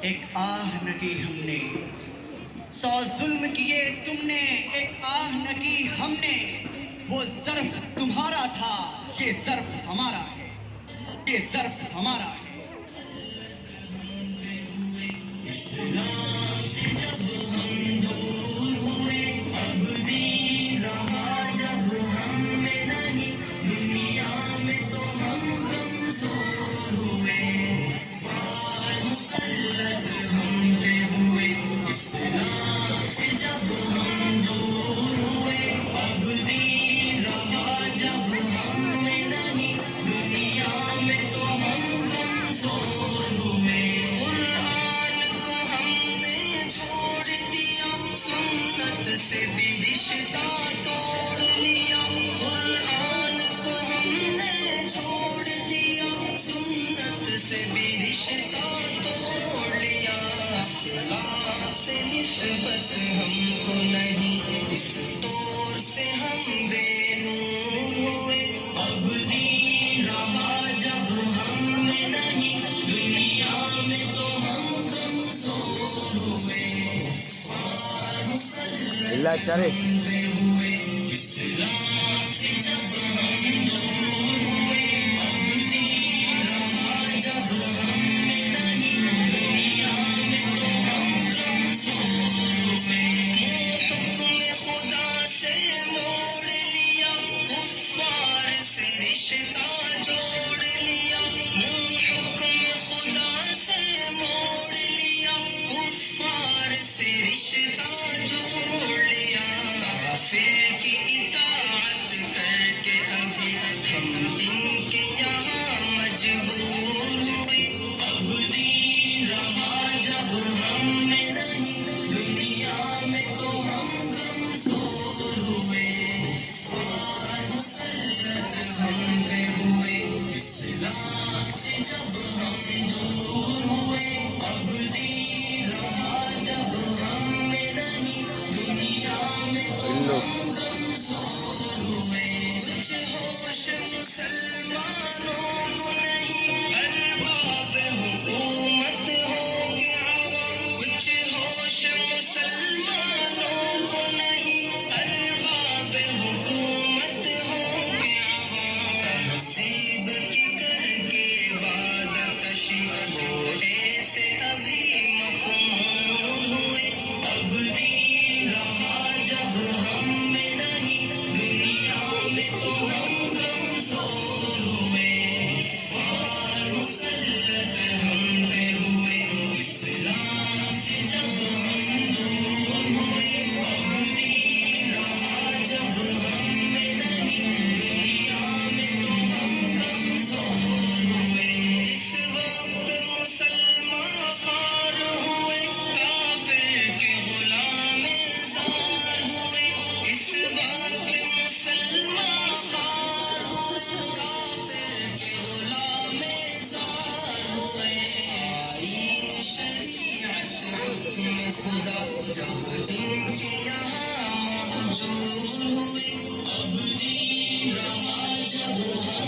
एक आह न की हमने, 100 जुल्म किए तुमने, एक आह न की हमने। वो ज़र्फ तुम्हारा था, ये ज़र्फ हमारा है, ये ज़र्फ हमारा है। इस्लाम से जब हम दूर हुए, अब दीन रहा जब हम में नहीं, दुनिया में तो हम कमज़ोर हुए। बार मुसल्लत हम पे हुए, इस्लाम से जब हम दूर हुए, अब दीन रहा जब हम में नहीं, दुनिया में तो हम कमज़ोर हुए। से भी रिश्ता तोड़ लिया, कुरान को हमने छोड़ दिया, सुन्नत से भी रिश्ता तोड़ लिया। इस्लाम से निस्बत हमको नहीं, इस दौर से हम बेनूर हुए। अब दीन रहा जब हम में नहीं, दुनिया में तो हम कमज़ोर हुए। इल्ला चारे यहाँ मौजूद हुए। अब दीन रहा जब